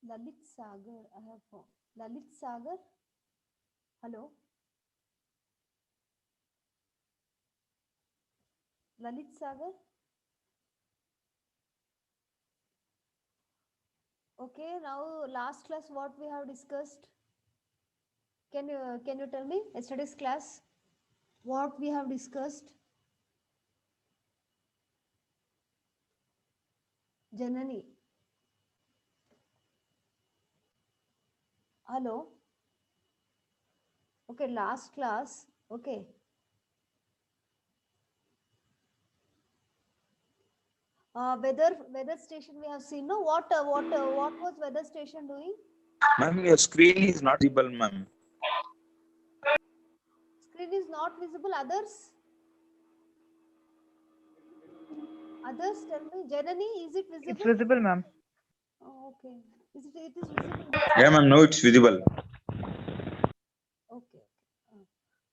Lalit Sagar, I have found. Lalit Sagar, hello. Lalit Sagar. Okay, now last class what we have discussed. Can you tell me yesterday's class what we have discussed? Janani. Hello. Okay, last class. Okay. Weather station we have seen. No, what was weather station doing? Ma'am, your screen is not visible, ma'am. Screen is not visible. Others? Others, tell me. Janani, is it visible? It's visible, ma'am. Oh, okay. It is visible. Yeah, ma'am, no, it's visible. Okay.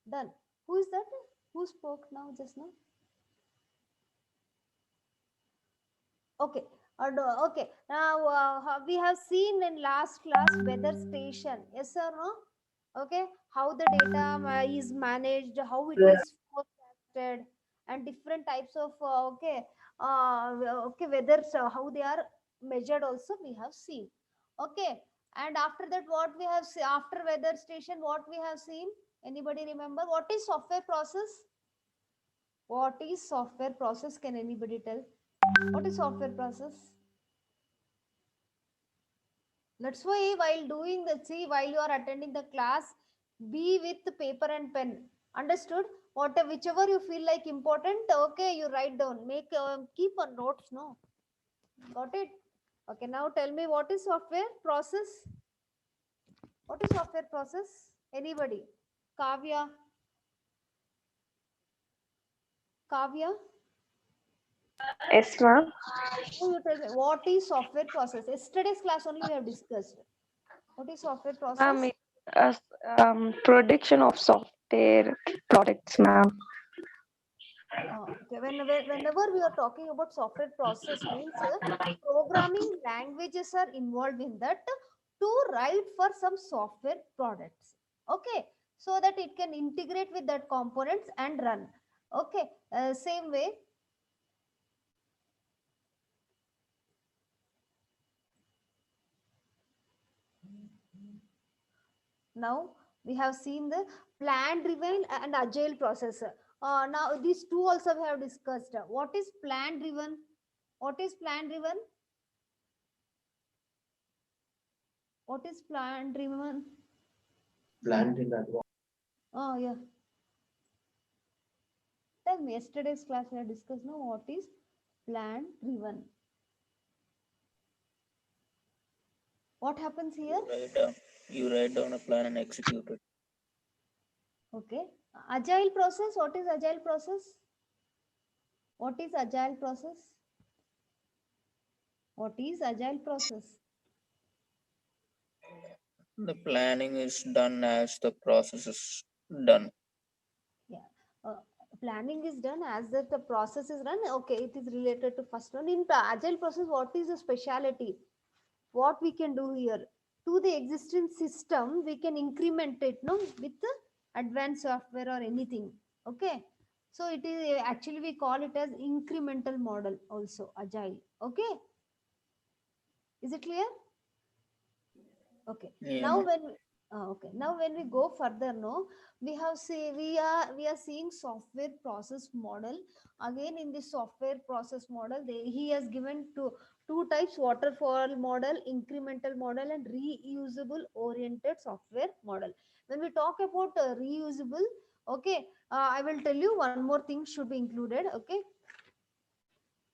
Done. Who is that? Who spoke now, just now? Okay. Okay. Now we have seen in last class weather station. Yes or no? Okay. How the data is managed, how it is forecasted, and different types of okay weather, how they are measured. Also we have seen. Okay. And after that, what we have seen after weather station, what we have seen? Anybody remember what is software process? What is software process? Can anybody tell? What is software process? That's why while doing the see while you are attending the class, be with paper and pen. Understood? Whatever whichever you feel like important, okay, you write down. Make keep on notes. No, got it? Okay. Now tell me what is software process? What is software process? Anybody? Kavya. Kavya. Yes, ma'am. Now you tell me what is software process? Yesterday's class only we have discussed. What is software process? Ma'am, it's production of software products, ma'am. Okay. Whenever we are talking about software process means programming languages are involved in that to write for some software products. Okay. So that it can integrate with that components and run. Okay. Same way. Now we have seen the plan driven and agile process. Now these two also we have discussed. What is plan driven? What is plan driven? What is plan driven? Planned in advance. Oh yeah. Tell me, yesterday's class we have discussed now what is plan driven. What happens here? You write down a plan and execute it. Okay. Agile process. What is agile process? What is agile process? What is agile process? The planning is done as the process is done. Yeah. Uh, Planning is done as that the process is run. Okay, it is related to first one. In agile process, what is the speciality? What we can do here? To the existing system, we can increment it, no, with the advanced software or anything. Okay. So it is actually we call it as incremental model also agile. Okay. Is it clear? Okay. Yeah, Now ma'am. when now when we go further, no, we are seeing software process model. Again, in the software process model, he has given two types: waterfall model, incremental model, and reusable oriented software model. When we talk about reusable, okay, I will tell you one more thing should be included. Okay.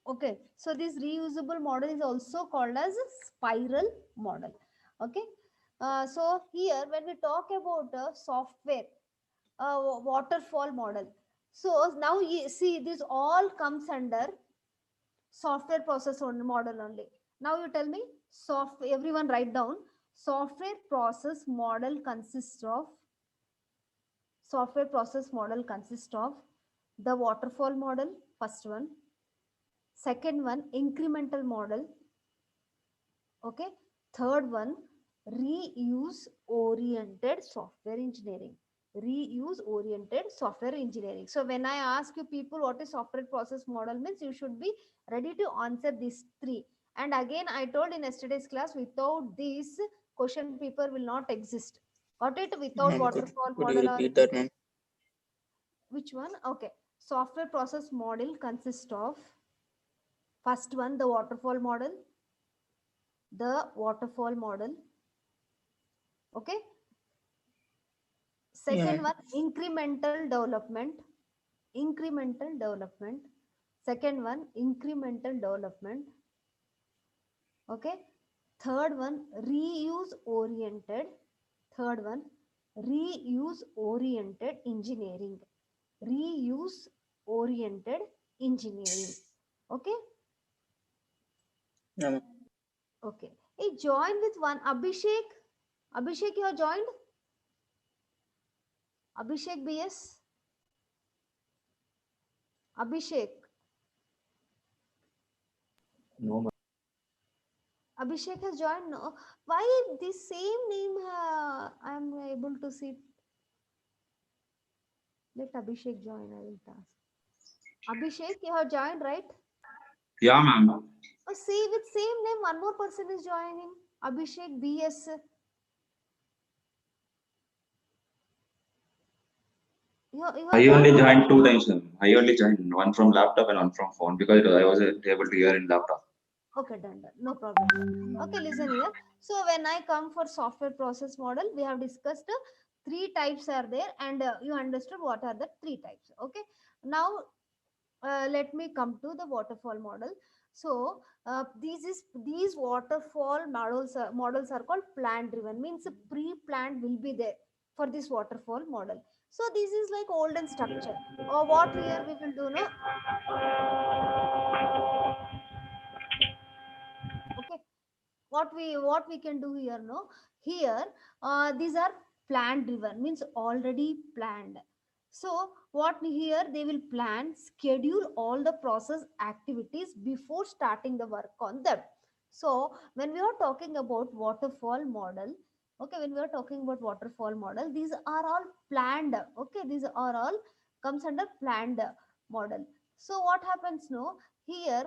Okay, so this reusable model is also called as a spiral model. Okay, so here when we talk about software waterfall model, so now you see this all comes under software process model only. Now you tell me, software. Everyone write down. Software process model consists of the waterfall model, first one. Second one, incremental model. Okay. Third one, reuse oriented software engineering. So when I ask you people what is software process model means, you should be ready to answer these three. And again, I told in yesterday's class, without this question paper will not exist. Got it? Without Ma'am, waterfall could you model or repeat that, ma'am? which one? Okay. Software process model consists of first one, the waterfall model. Okay. Yeah, Second ma'am. one, incremental development. Second one, incremental development. Okay. Third one, reuse oriented. Third one, reuse oriented engineering. Reuse oriented engineering. Okay. Yeah, ma'am. Okay. Hey, join with one. Abhishek. Abhishek, you have joined? Abhishek BS. Abhishek. No, ma'am. Abhishek has joined. No. Why this same name I am able to see? Let Abhishek join. I will task. Abhishek, you have joined, right? Yeah, ma'am. Oh, see, with same name, one more person is joining. Abhishek BS. You have I only joined. joined two times, ma'am. I only joined one from laptop and one from phone because I wasn't able to hear in laptop. Okay, done. No problem. Okay, listen here. So when I come for software process model, we have discussed three types are there, and you understood what are the three types. Okay. Now let me come to the waterfall model. So these waterfall models are called plan driven, means pre-planned will be there for this waterfall model. So this is like olden structure. Or what here we will do, no? Okay, what we can do here, no, here these are plan driven, means already planned. So what here they will plan, schedule all the process activities before starting the work on them. So when we are talking about waterfall model, okay, when we are talking about waterfall model, these are all planned. Okay, these are all comes under planned model. So what happens, no, here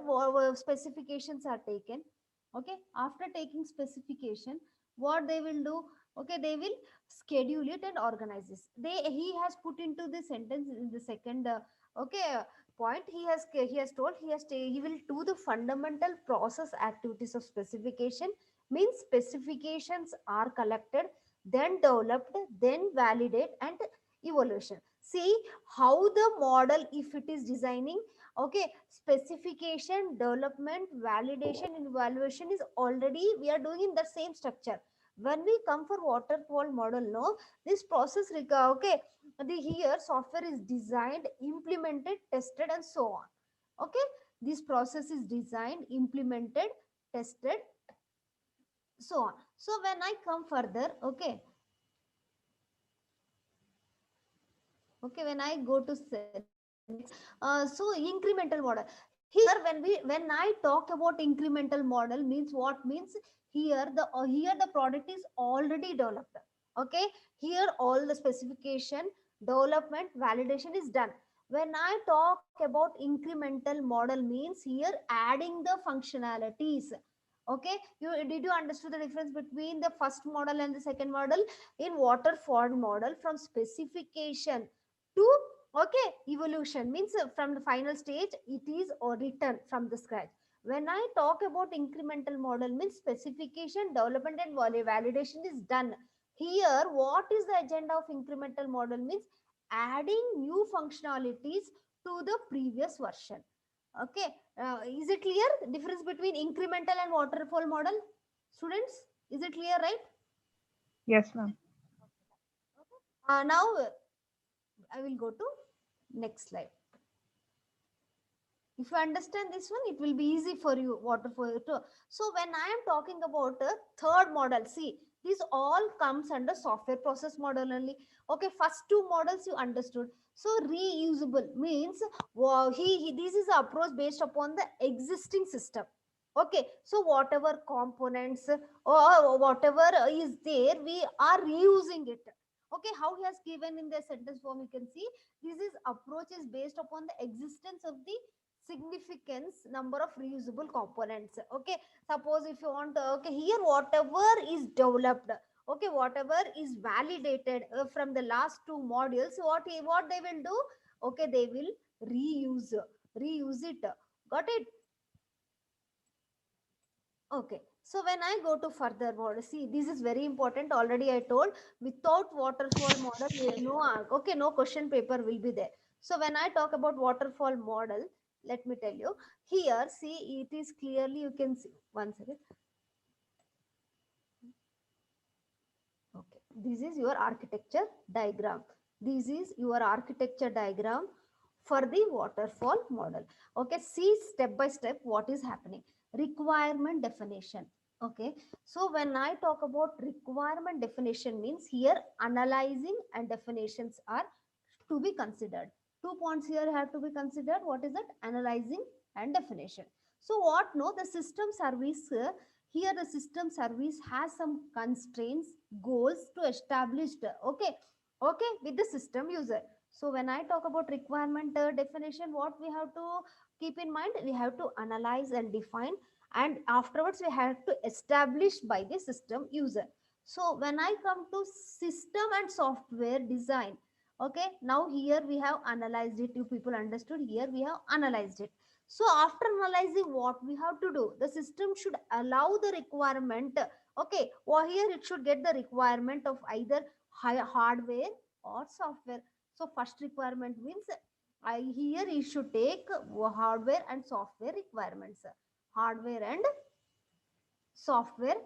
specifications are taken. Okay, after taking specification, what they will do, okay, they will schedule it and organize this. He has put into the sentence in the second okay point. He has told he will do the fundamental process activities of specification, means specifications are collected, then developed, then validate and evaluation. See how the model, if it is designing, okay, specification, development, validation and evaluation is already we are doing in the same structure. When we come for waterfall model, no, this process, okay, the here software is designed, implemented, tested, and so on. Okay, this process is designed, implemented, tested, so on. So when I come further, okay, when I go to next, so incremental model. Here, when I talk about incremental model means what means, here the product is already developed. Okay, here all the specification, development, validation is done. When I talk about incremental model means here adding the functionalities. Okay, did you understand the difference between the first model and the second model? In waterfall model, from specification to, okay, evolution means from the final stage it is or written from the scratch. When I talk about incremental model means specification, development, and validation is done. Here what is the agenda of incremental model means adding new functionalities to the previous version. Okay, is it clear the difference between incremental and waterfall model, students? Is it clear, right? Yes, ma'am. Now I will go to next slide. If you understand this one, it will be easy for you waterfall too. So when I am talking about a third model, see, this all comes under software process model only. Okay, first two models you understood. So reusable means, wow, this is the approach based upon the existing system. Okay, so whatever components or whatever is there, we are reusing it. Okay, how he has given in the sentence form, you can see this is approach is based upon the existence of the significance number of reusable components. Okay, suppose if you want, okay, here whatever is developed, okay, whatever is validated from the last two modules, what they will do, okay, they will reuse it. Got it? Okay, so when I go to further model, see, this is very important. Already I told, without waterfall model, no, okay, no question paper will be there. So when I talk about waterfall model, let me tell you here. See, it is clearly you can see. One second. Okay, this is your architecture diagram. This is your architecture diagram for the waterfall model. Okay, see step by step what is happening. Requirement definition. Okay, so when I talk about requirement definition means here analyzing and definitions are to be considered. 2 points here have to be considered. What is that? Analyzing and definition. So what? No, the system service, here the system service has some constraints, goals to established. Okay, okay, with the system user. So when I talk about requirement definition, what we have to keep in mind, we have to analyze and define, and afterwards we have to establish by the system user. So when I come to system and software design, okay, now here we have analyzed it. You people understood, here we have analyzed it. So after analyzing, what we have to do, the system should allow the requirement. Okay, or here it should get the requirement of either hardware or software. So first requirement means here you should take hardware and software requirements. Hardware and software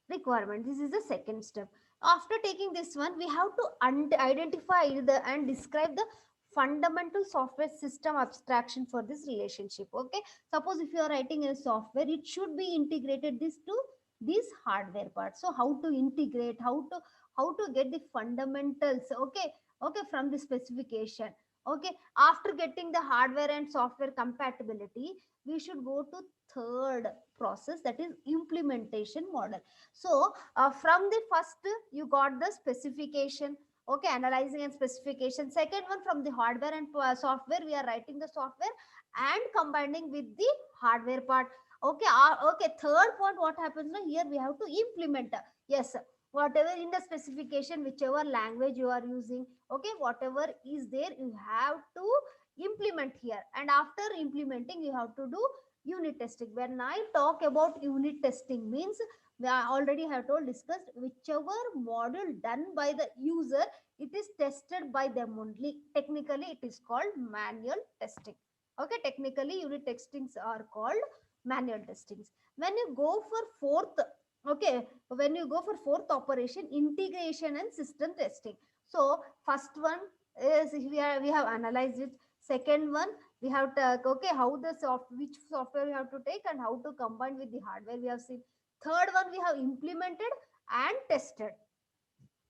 requirement. This is the second step. After taking this one, we have to identify and describe the fundamental software system abstraction for this relationship. Okay, suppose if you are writing a software, it should be integrated this to this hardware part. So how to integrate, how to get the fundamentals, okay, okay, from the specification. Okay, after getting the hardware and software compatibility, we should go to third process, that is implementation model. So from the first you got the specification, okay, analyzing and specification. Second one, from the hardware and software, we are writing the software and combining with the hardware part. Okay, okay, third point, what happens now, here we have to implement. Yes, whatever in the specification, whichever language you are using, okay, whatever is there, you have to implement here, and after implementing you have to do unit testing. When I talk about unit testing means, we already have told, discussed, whichever module done by the user, it is tested by them only. Technically it is called manual testing. Okay, technically unit testings are called manual testings. When you go for fourth Okay, when you go for fourth operation, integration and system testing. So first one is we have analyzed it. Second one, we have to, okay, how the which software we have to take and how to combine with the hardware we have seen. Third one, we have implemented and tested.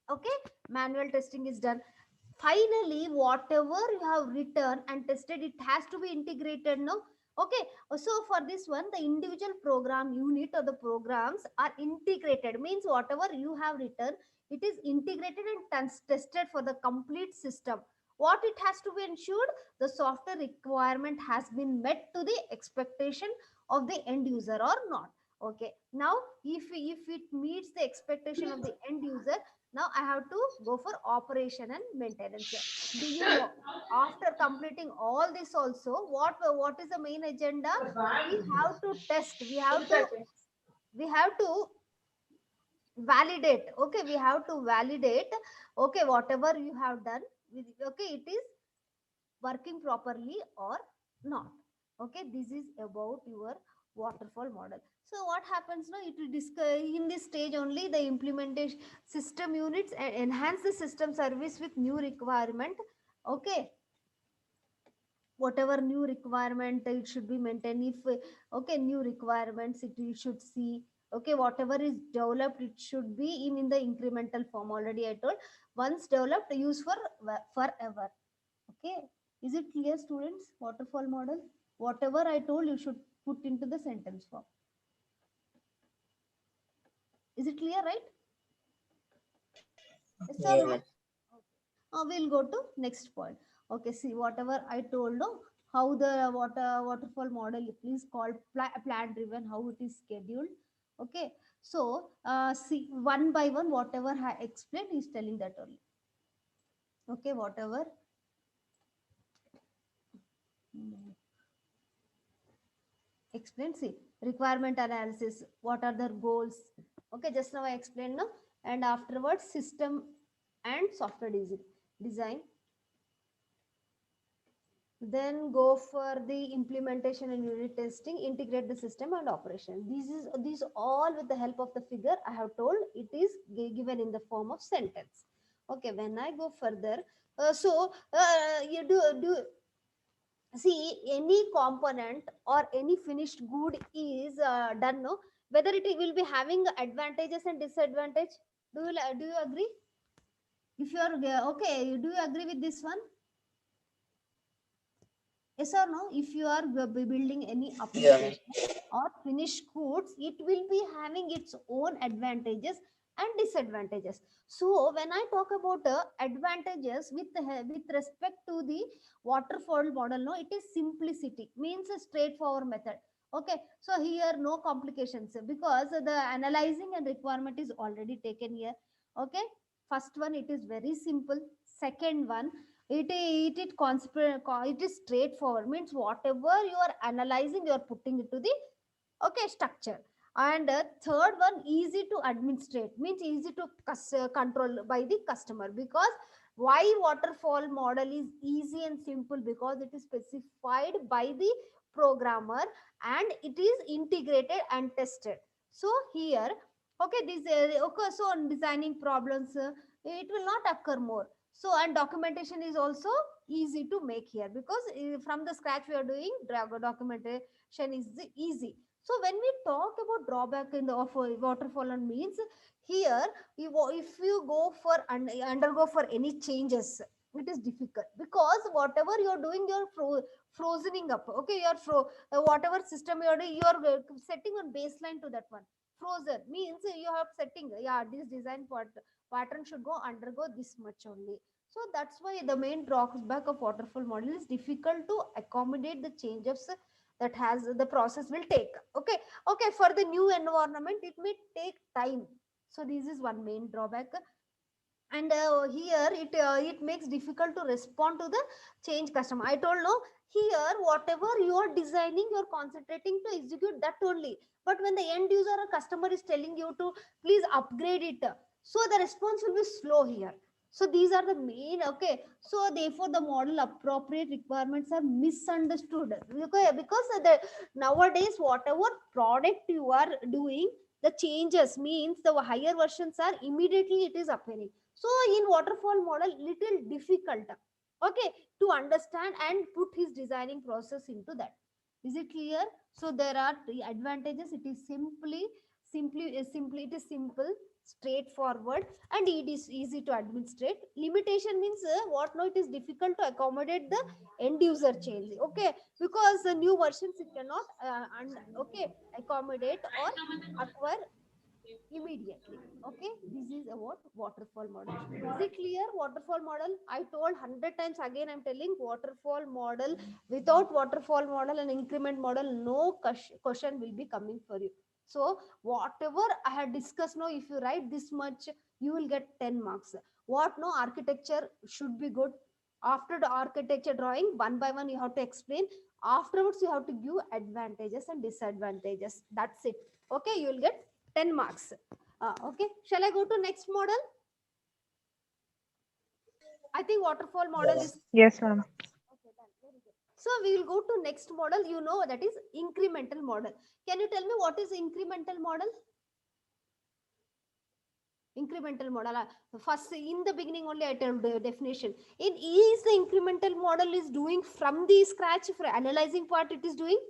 Okay, manual testing is done. Finally, whatever you have written and tested, it has to be integrated, no? Okay, so for this one, the individual program unit or the programs are integrated, means whatever you have written, it is integrated and tested for the complete system. What it has to be ensured, the software requirement has been met to the expectation of the end user or not. Okay, now if it meets the expectation of the end user, now I have to go for operation and maintenance. Do you know, after completing all this also, what is the main agenda? We have to test, we have to validate. Okay, we have to validate, okay, whatever you have done okay, it is working properly or not. Okay, this is about your waterfall model. So what happens now, it will discuss in this stage only the implementation system units and enhance the system service with new requirement. Okay, whatever new requirement, it should be maintained. If okay, new requirements, it should see. Okay, whatever is developed, it should be in the incremental form. Already I told, once developed, use for forever. Okay, is it clear, students? Waterfall model, whatever I told, you should put into the sentence form. Is it clear, right? Yes or Yeah, no? ma'am. We'll go to next point. Okay, see, whatever I told, no, how the waterfall model is called plan driven, how it is scheduled. Okay, so see, one by one, whatever I explained is telling that only. Okay, whatever. Hmm. Explain, see, requirement analysis, what are their goals. Okay, just now I explained, no, and afterwards system and software design. Then go for the implementation and unit testing, integrate the system and operation. These all with the help of the figure I have told, it is given in the form of sentence. Okay, when I go further, you do see, any component or any finished good is done, no, whether it will be having advantages and disadvantage. Do you agree? If you are okay, do you agree with this one? Yes or no? If you are building any Yeah, ma'am. application or finished goods, it will be having its own advantages and disadvantages. So when I talk about advantages with respect to the waterfall model, no, it is simplicity, means a straightforward method. Okay, so here no complications because the analyzing and requirement is already taken here. Okay, first one, it is very simple. Second one, it is straightforward, means whatever you are analyzing, you are putting it to the okay structure. And third one, easy to administrate, means easy to control by the customer. Because why waterfall model is easy and simple, because it is specified by the programmer and it is integrated and tested. So here, okay, this okay, so on designing problems, it will not occur more. So and documentation is also easy to make here, because from the scratch we are doing documentation is easy. So when we talk about drawback in the of waterfall and means, here if you go for undergo for any changes, it is difficult, because whatever you're doing, you're frozening up. Okay, whatever system you're doing, you're setting on baseline to that one. Frozen means you have setting, yeah, this design pattern should go undergo this much only. So that's why the main drawback of waterfall model is difficult to accommodate the changes that has the process will take. Okay, okay, for the new environment it may take time. So this is one main drawback. And here it makes difficult to respond to the change customer. I told, no, here whatever you are designing, you are concentrating to execute that only. But when the end user or customer is telling you to please upgrade it, so the response will be slow here. So these are the main. Okay, so therefore the model appropriate requirements are misunderstood. Okay, because the nowadays whatever product you are doing, the changes means the higher versions are immediately it is appearing. So in waterfall model, little difficult, okay, to understand and put his designing process into that. Is it clear? So there are three advantages. It is simply it is simple, straightforward, and it is easy to administrate. Limitation means what? No, it is difficult to accommodate the end user change. Okay, because the new versions it cannot accommodate or acquire immediately. Okay, this is about waterfall model. Is it clear? Waterfall model, I told 100 times, again I'm telling, waterfall model. Without waterfall model and increment model, no question will be coming for you. So whatever I had discussed now, if you write this much, you will get 10 marks. What? No, architecture should be good. After the architecture drawing, one by one you have to explain. Afterwards you have to give advantages and disadvantages. That's it. Okay, you will get 10 marks. Okay, shall I go to next model? I think waterfall model is Yes, ma'am. okay, done. Very good. So we will go to next model. You know, that is incremental model. Can you tell me what is incremental model? Incremental model. First, in the beginning only I told the definition. In is the incremental model is doing from the scratch for analyzing part it is doing.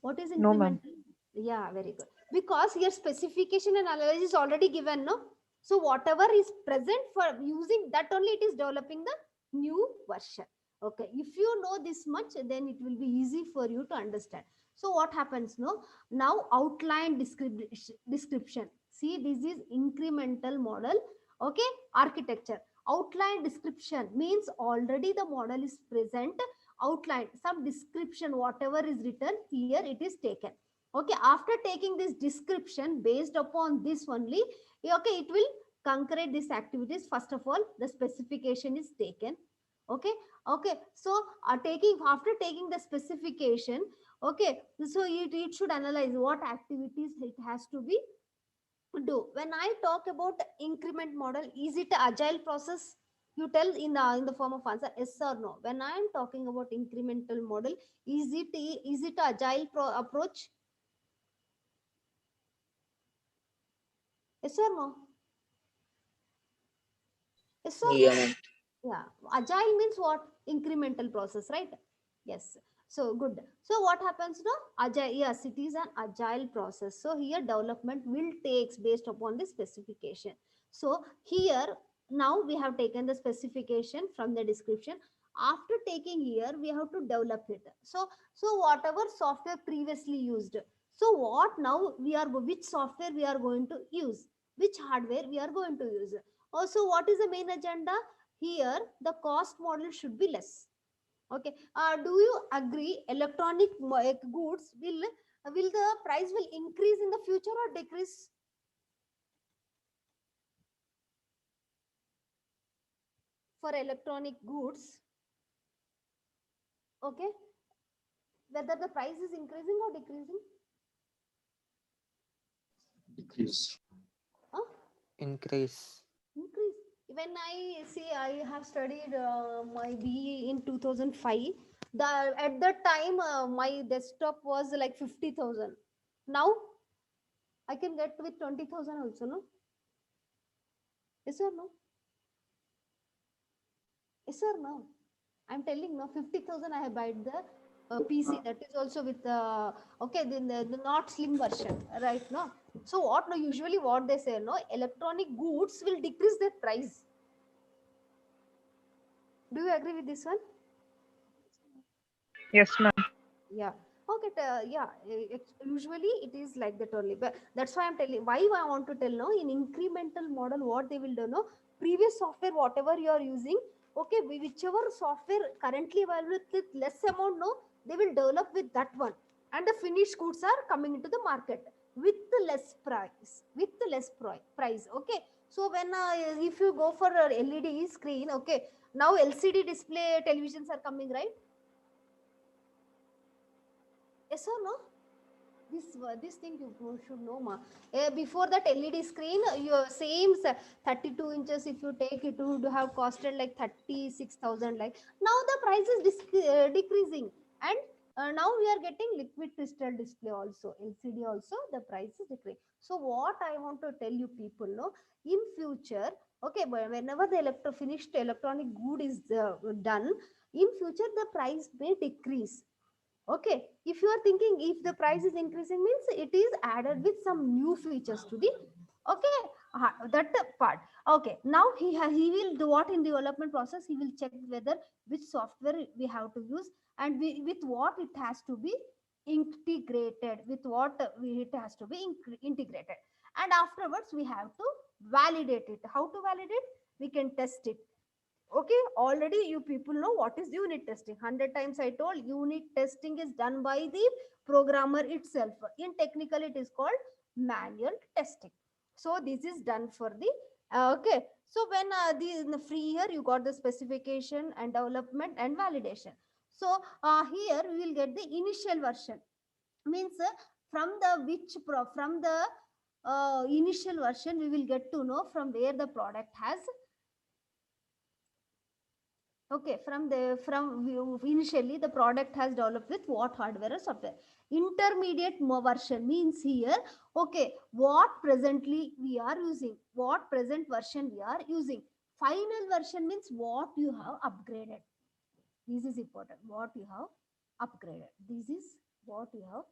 What is No, ma'am. incremental? Yeah, very good. Because your specification and analysis is already given, no? So whatever is present for using that only it is developing the new version. Okay, if you know this much, then it will be easy for you to understand. So what happens, no? Now outline description. See, this is incremental model. Okay, architecture. Outline description means already the model is present. Outline, some description, whatever is written here, it is taken. Okay, after taking this description, based upon this only, okay, it will concrete these activities. First of all, the specification is taken. Okay, okay, so after taking the specification, okay, so it should analyze what activities it has to be do. When I talk about increment model, is it agile process? You tell in the form of answer yes or no. When I am talking about incremental model, is it agile approach? Yes or no? Yes or Yeah, no? ma'am. Yeah, agile means what? Incremental process, right? Yes. So good. So what happens now? Agile, yes, it is an agile process. So here development will takes based upon the specification. So here now we have taken the specification from the description. After taking here, we have to develop it. So whatever software previously used. So what now we are which software we are going to use? Which hardware we are going to use? Also, what is the main agenda? Here the cost model should be less. Okay, do you agree electronic goods will the price will increase in the future or decrease? For electronic goods, okay, whether the price is increasing or decreasing? Decrease. Huh? Increase. Increase. When I see, I have studied my BE in 2005. At that time my desktop was like 50,000. Now I can get with 20,000 also, no? Yes or no? Yes or no? I'm telling no, 50,000 I have bought the PC, that is also with okay, the not slim version, right? No. So what? No, usually what they say, no, electronic goods will decrease their price. Do you agree with this one? Yes, ma'am. Yeah. Okay. Yeah. Usually it is like that only. But that's why I'm telling. Why I want to tell now in incremental model, what they will do, no, previous software whatever you are using, okay, whichever software currently available with less amount, no, they will develop with that one, and the finished goods are coming into the market with the less price, with the less price. Okay. So when if you go for a LED screen, okay, now LCD display televisions are coming, right? Yes or no? This thing you should know, ma. Before that LED screen, your same 32 inches, if you take it, would have costed like 36,000. Like now, the price is decreasing, and Now we are getting liquid crystal display also, LCD also, the price is decreasing. So what I want to tell you people, no, in future, okay, but whenever the finished electronic good is done, in future the price may decrease. Okay, if you are thinking if the price is increasing means it is added with some new features to the, okay, that part. Okay, now he will do what in development process, he will check whether which software we have to use, and with what it has to be integrated, with what it has to be integrated, and afterwards we have to validate it. How to validate? We can test it. Okay, already you people know what is unit testing. 100 times I told, unit testing is done by the programmer itself. In technical it is called manual testing. So this is done for the okay. So when in the free year you got the specification and development and validation. So here we will get the initial version, means from the from the initial version we will get to know from where the product has, okay, initially the product has developed with what hardware or software. Intermediate version means here, okay, what presently we are using, what present version we are using. Final version means what you have upgraded. This is important, what you have upgraded. This is what you have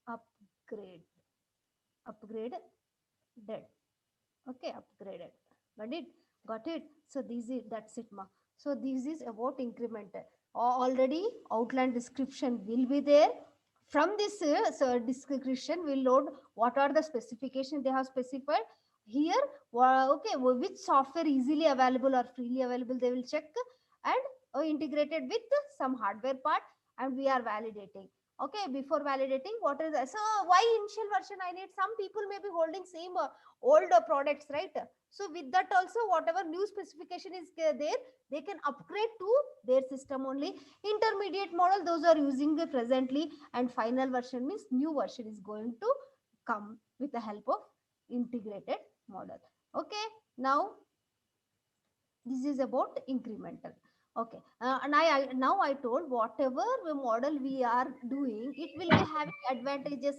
upgraded. Okay, upgraded. Got it. So this is, that's it, ma. So this is about incremental. Already outline description will be there. From this description we'll load what are the specifications they have specified here. Okay, which software easily available or freely available they will check, and integrated with some hardware part, and we are validating. Okay, before validating, what is that? So why initial version I need? Some people may be holding same old products, right? So with that also, whatever new specification is there, they can upgrade to their system only. Intermediate model, those are using it presently, and final version means new version is going to come with the help of integrated model. Okay, now this is about incremental. Okay, and I now I told whatever the model we are doing, it will be having advantages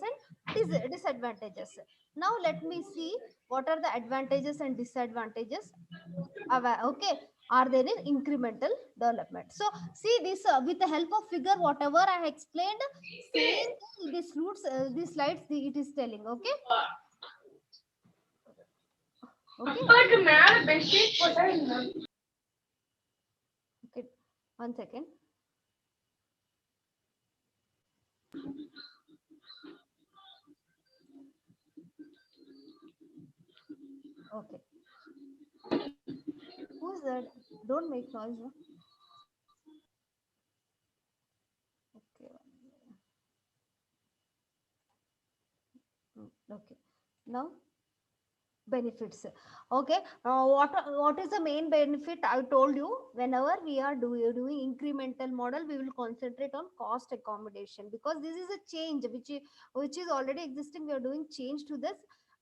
and disadvantages. Now let me see what are the advantages and disadvantages. Okay, are there in incremental development? So see this with the help of figure, whatever I explained, same thing, this roots, these slides, it is telling. Okay, okay, one second. Okay, who's that? Don't make noise, no? Okay. Okay, now benefits. Okay, what is the main benefit? I told you, whenever we are doing incremental model, we will concentrate on cost accommodation, because this is a change which is already existing. We are doing change to this,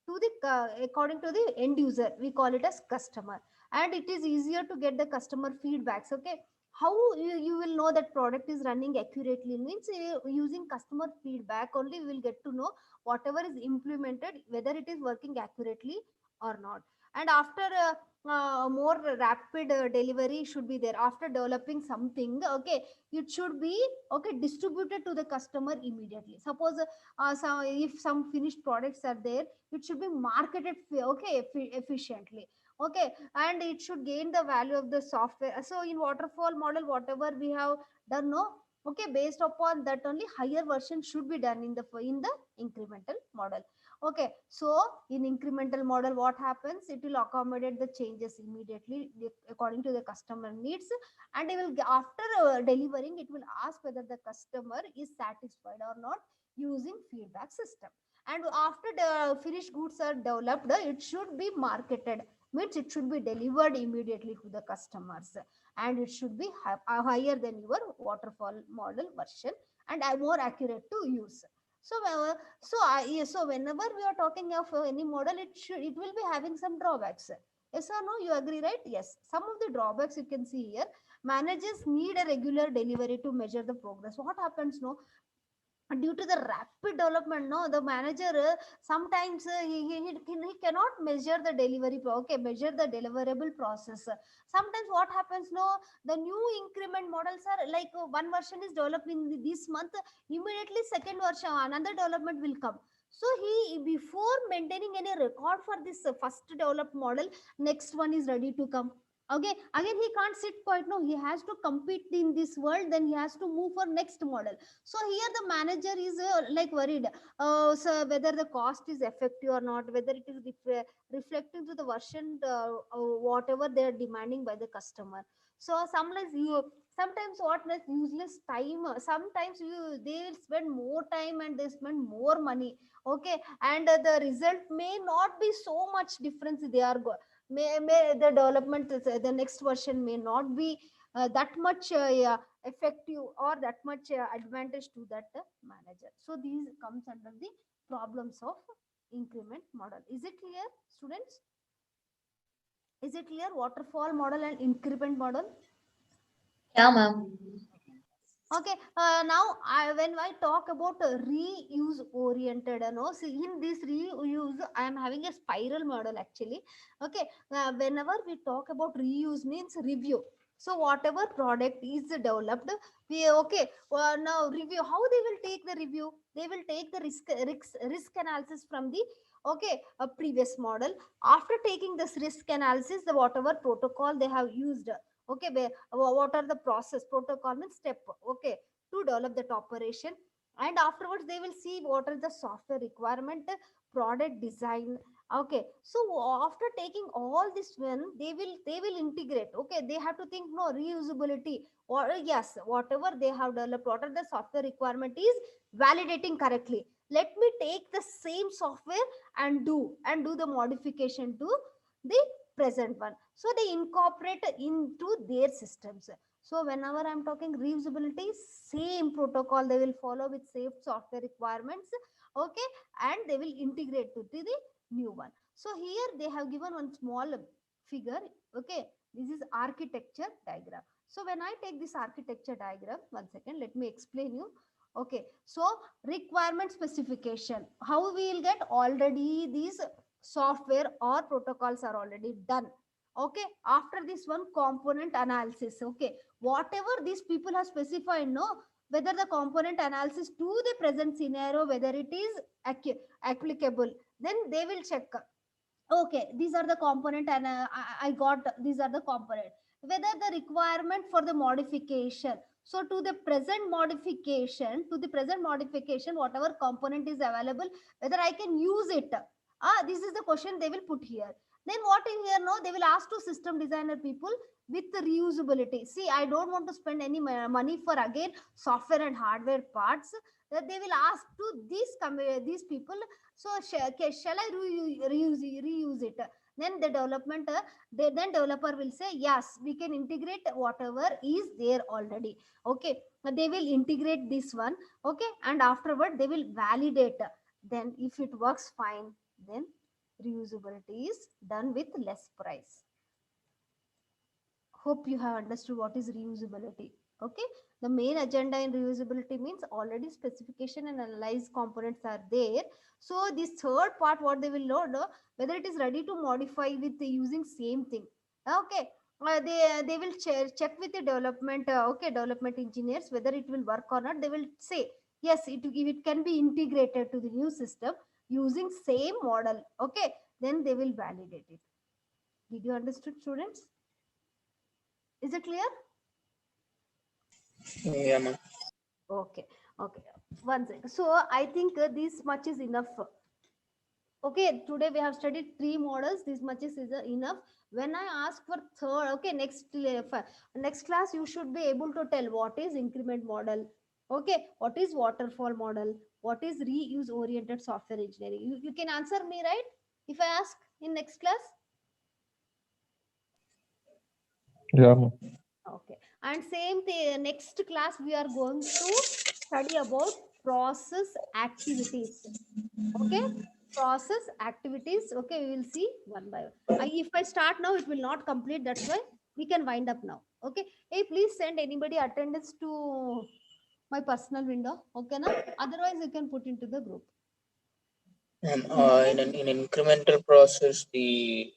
to the according to the end user, we call it as customer, and it is easier to get the customer feedbacks. Okay, how you will know that product is running accurately means using customer feedback only we will get to know whatever is implemented, whether it is working accurately or not. And after more rapid delivery should be there after developing something. Okay, it should be, okay, distributed to the customer immediately. Suppose if some finished products are there, it should be marketed okay, efficiently. Okay, and it should gain the value of the software. So in waterfall model, whatever we have done, no, okay, based upon that only higher version should be done in the incremental model. Okay, so in incremental model what happens, it will accommodate the changes immediately according to the customer needs, and it will after delivering, it will ask whether the customer is satisfied or not using feedback system. And after the finished goods are developed, it should be marketed, means it should be delivered immediately to the customers, and it should be higher than your waterfall model version, and more accurate to use. So so whenever we are talking of any model, it will be having some drawbacks. Yes or no, you agree, right? Yes, some of the drawbacks you can see here. managers need a regular delivery to measure the progress. What happens, no, due to the rapid development, no, the manager sometimes he cannot measure the measure the deliverable process. Sometimes what happens, no, the new increment models are like one version is developed in this month, immediately second version another development will come. So he, before maintaining any record for this first developed model, next one is ready to come. Okay, again he can't sit quiet, no, he has to compete in this world, then he has to move for next model. So here the manager is like worried, so whether the cost is effective or not, whether it is reflecting to the version whatever they are demanding by the customer. So sometimes what is useless time, sometimes they will spend more time and they spend more money. Okay, and the result may not be so much difference they are may the development the next version may not be that much yeah, effective or that much advantage to that manager. So these comes under the problems of increment model. Is it clear, students? Is it clear, waterfall model and increment model? Yeah, ma'am. Okay, now when I talk about reuse oriented, see in this reuse, I am having a spiral model actually. Okay, whenever we talk about reuse means review. So whatever product is developed, we okay. Now review. How they will take the review? They will take the risk analysis from the a previous model. After taking this risk analysis, the whatever protocol they have used, okay, what are the process protocol means step, okay, to develop that operation, and afterwards they will see what are the software requirement, product design. Okay, so after taking all this one, they will integrate. Okay, they have to think, no, reusability, or yes, whatever they have developed, what are the software requirement is validating correctly, let me take the same software and do the modification to the present one. So they incorporate into their systems. So whenever I'm talking reusability, same protocol they will follow with safe software requirements. Okay, and they will integrate to the new one. So here they have given one small figure. Okay, this is architecture diagram. So when I take this architecture diagram, one second, let me explain you. Okay, so requirement specification, how we will get already these software or protocols are already done. Okay, after this one, component analysis. Okay, whatever these people have specified, no, whether the component analysis to the present scenario, whether it is applicable, then they will check. Okay, these are the component, and I got these are the component, whether the requirement for the modification. So to the present modification, whatever component is available, whether I can use it. This is the question they will put here. Then what in here, no, they will ask to system designer people with the reusability. See, I don't want to spend any money for again software and hardware parts, that they will ask to these people. So shall I reuse it? Then the development, then developer will say yes, we can integrate whatever is there already. Okay, they will integrate this one. Okay, and afterward they will validate. Then if it works fine, then reusability is done with less price. Hope you have understood what is reusability. Okay, the main agenda in reusability means already specification and analyze components are there. So this third part, what they will load, whether it is ready to modify with using same thing. Okay, they will check with the development development engineers whether it will work or not. They will say yes, it can be integrated to the new system using same model. Okay, then they will validate it. Did you understood, students? Is it clear? Yeah, ma'am. Okay, okay. One second. So I think this much is enough. Okay, today we have studied 3 models. This much is enough. When I ask for third, okay, next class you should be able to tell what is increment model. Okay, what is waterfall model? What is reuse oriented software engineering? You can answer me, right? If I ask in next class. Yeah, ma'am. Okay, and same thing, next class we are going to study about process activities. Okay, process activities. Okay, we will see one by one. If I start now, it will not complete. That's why we can wind up now. Okay. Hey, please send anybody attendance to my personal window. Okay, na? Otherwise, you can put into the group. In an incremental process, the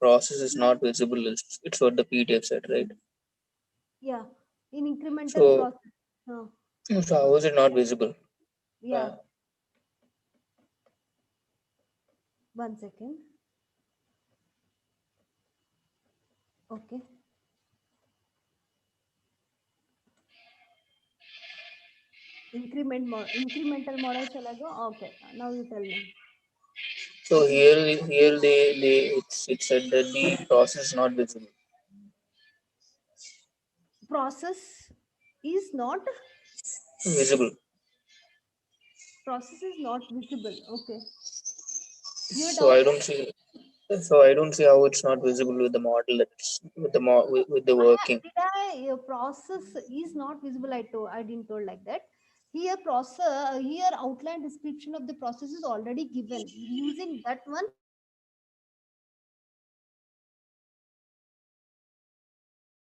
process is not visible. It's what the PDF said, right? Yeah. In incremental So, process. so how is it not visible? Yeah. 1 second. Okay. Incremental model shall I go? Okay. Now you tell me. So here it said that the process is not visible. Process is not Visible. process is not visible. Okay. Your So I doubt? don't see. So I don't see how it's not visible with the model that's with the working. Your process is not visible. I didn't told like that. Here process here outline description of the process is already given. Using that one